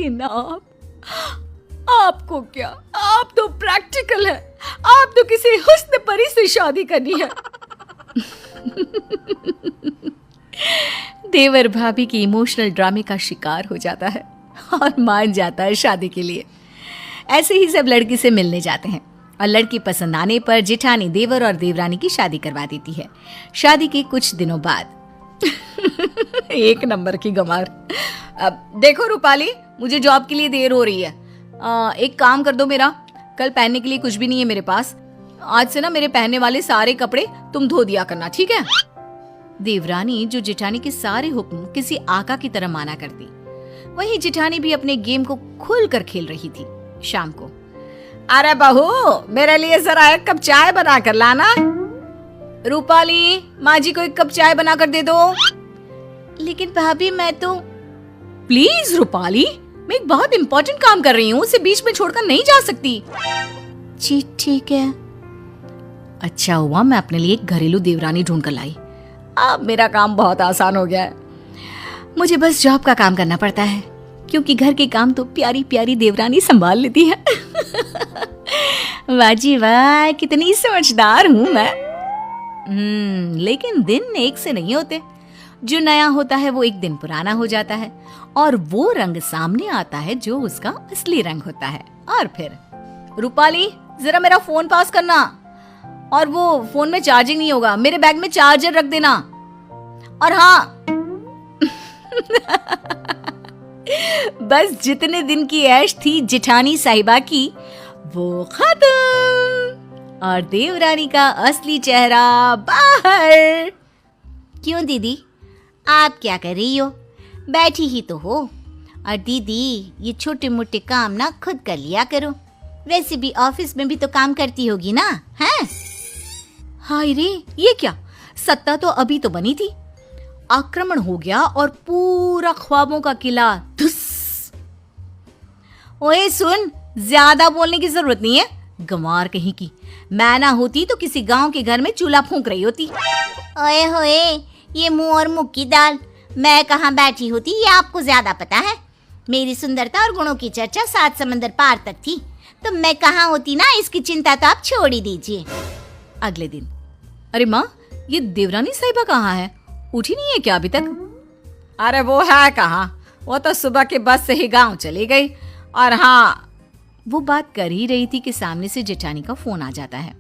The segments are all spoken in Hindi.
लेकिन आपको क्या, आप तो प्रैक्टिकल है, आप तो किसी हुस्न परी से शादी करनी है। देवर भाभी की इमोशनल ड्रामे का शिकार हो जाता है और मान जाता है शादी के लिए। ऐसे ही सब लड़की से मिलने जाते हैं और लड़की पसंद आने पर जेठानी देवर और देवरानी की शादी करवा देती है। शादी के कुछ दिनों बाद एक नंबर की गंवार। अब देखो रूपाली, मुझे जॉब के लिए देर हो रही है। एक काम कर दो मेरा, कल पहनने के लिए कुछ भी नहीं है मेरे पास। आज से ना मेरे पहनने वाले सारे कपड़े तुम धो दिया करना, ठीक है? देवरानी जो जेठानी के सारे हुक्म किसी आका की तरह माना करती, वहीं जेठानी भी अपने गेम को खुल कर खेल रही थी। शाम को, अरे बहू, मेरे लिए जरा एक कप चाय बना कर लाना। रूपाली, माँ जी को एक कप चाय बना कर दे दो। लेकिन भाभी मैं तो। प्लीज रूपाली, मैं एक बहुत इंपॉर्टेंट काम कर रही हूँ, उसे बीच में छोड़कर नहीं जा सकती। जी ठीक है। अच्छा हुआ मैं अपने लिए एक घरेलू देवरानी ढूंढ कर लाई। अब मेरा काम बहुत आसान हो गया है। मुझे बस जॉब का काम करना पड़ता है, क्योंकि घर के काम तो प्यारी प्यारी देवरानी संभाल लेती है। वाह जी वाह, कितनी समझदार हूँ मैं। लेकिन दिन एक से नहीं होते। जो नया होता है वो एक दिन पुराना हो जाता है और वो रंग सामने आता है जो उसका असली रंग होता है। और फिर, रूपाली जरा मेरा फोन पास करना, और वो फोन में चार्जिंग नहीं होगा, मेरे बैग में चार्जर रख देना। और हाँ बस जितने दिन की ऐश थी जेठानी साहिबा की, वो खत्म और देवरानी का असली चेहरा बाहर। क्यों दीदी, आप क्या कर रही हो? बैठी ही तो हो। और दीदी, ये छोटे मोटे काम ना खुद कर लिया करो, वैसे भी ऑफिस में भी तो काम करती होगी ना, हैं? हाय रे, ये क्या, सत्ता तो अभी तो बनी थी, आक्रमण हो गया और पूरा ख्वाबों का किला धुस। ओए सुन, ज्यादा बोलने की जरूरत नहीं है, गंवार कहीं की। मैं ना होती तो किसी गांव के घर में चूल्हा फूंक रही होती। ओए होए, ये मुंह और मुख की दाल, मैं कहाँ बैठी होती ये आपको ज्यादा पता है। मेरी सुंदरता और गुणों की चर्चा 7 समंदर पार तक थी, तो मैं कहाँ होती ना, इसकी चिंता तो आप छोड़ ही दीजिए। अगले दिन, अरे माँ, ये देवरानी साहिबा कहाँ है? उठी नहीं है क्या अभी तक? अरे वो है कहाँ, वो तो सुबह के बस से ही गांव चली गई। और हाँ, वो बात कर ही रही थी कि सामने से जेठानी का फोन आ जाता है।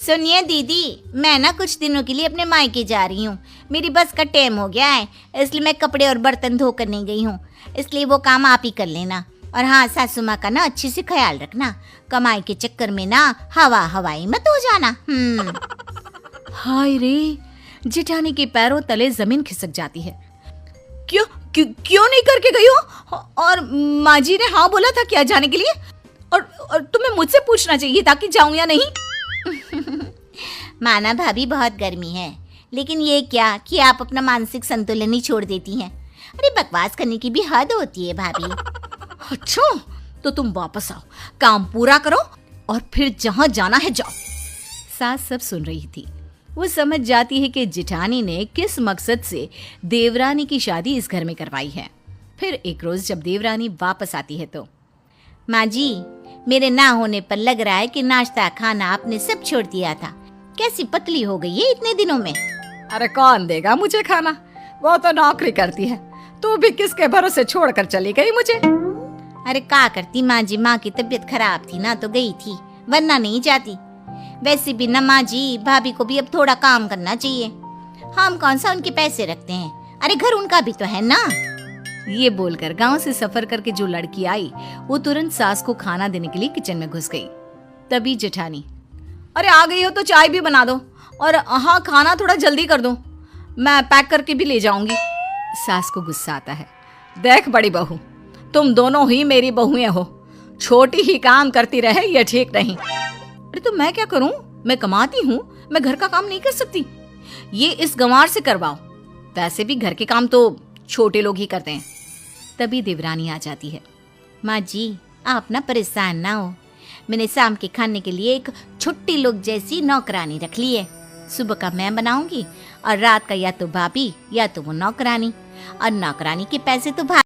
सुनिए दीदी, मैं ना कुछ दिनों के लिए अपने मायके जा रही हूँ, मेरी बस का टाइम हो गया है, इसलिए मैं कपड़े और बर्तन धोकर नहीं गई हूँ, इसलिए वो काम आप ही कर लेना। और हाँ, सासू माँ का ना अच्छे से ख्याल रखना, कमाई के चक्कर में ना हवाई मत हो जाना। हाय रे, जेठानी के पैरों तले जमीन खिसक जाती है। क्यों नहीं करके गई हो? और माँ जी ने हाँ बोला था क्या जाने के लिए? और तुम्हें मुझसे पूछना चाहिए था कि जाऊं या नहीं। माना भाभी, बहुत गर्मी है, लेकिन ये क्या कि आप अपना मानसिक संतुलन ही छोड़ देती हैं। अरे बकवास करने की भी हद होती है भाभी। अच्छा, तो तुम वापस आओ, काम पूरा करो और फिर जहां जाना है जाओ। सास सब सुन रही थी। वो समझ जाती है कि जेठानी ने किस मकसद से देवरानी की शादी इस घर में करवाई है। फिर एक रोज जब देवरानी वापस आती है तो, माँ जी, मेरे ना होने पर लग रहा है कि नाश्ता खाना आपने सब छोड़ दिया था, कैसी पतली हो गई है इतने दिनों में। अरे कौन देगा मुझे खाना, वो तो नौकरी करती है, तू भी किसके भरोसे छोड़कर चली गई मुझे। अरे क्या करती माँ जी, माँ की तबीयत खराब थी ना तो गई थी, वरना नहीं जाती। वैसे भी ना माँ जी, भाभी को भी अब थोड़ा काम करना चाहिए, हम कौन सा उनके पैसे रखते हैं, अरे घर उनका भी तो है ना। ये बोलकर गांव से सफर करके जो लड़की आई, वो तुरंत सास को खाना देने के लिए किचन में घुस गई। तभी जेठानी, अरे आ गई हो तो चाय भी बना दो, और हाँ, खाना थोड़ा जल्दी कर दो, मैं पैक करके भी ले जाऊंगी। सास को गुस्सा आता है। देख बड़ी बहू, तुम दोनों ही मेरी बहुएं हो, छोटी ही काम करती रहे ये ठीक नहीं। अरे तो मैं क्या करूं, मैं कमाती हूँ, मैं घर का काम नहीं कर सकती, ये इस गंवार से करवाओ, वैसे भी घर के काम तो छोटे लोग ही करते हैं। तभी देवरानी आ जाती है। माँ जी, आप ना परेशान ना हो, मैंने शाम के खाने के लिए एक छुट्टी लोग जैसी नौकरानी रख ली है, सुबह का मैं बनाऊंगी और रात का या तो भाभी या तो वो नौकरानी, और नौकरानी के पैसे तो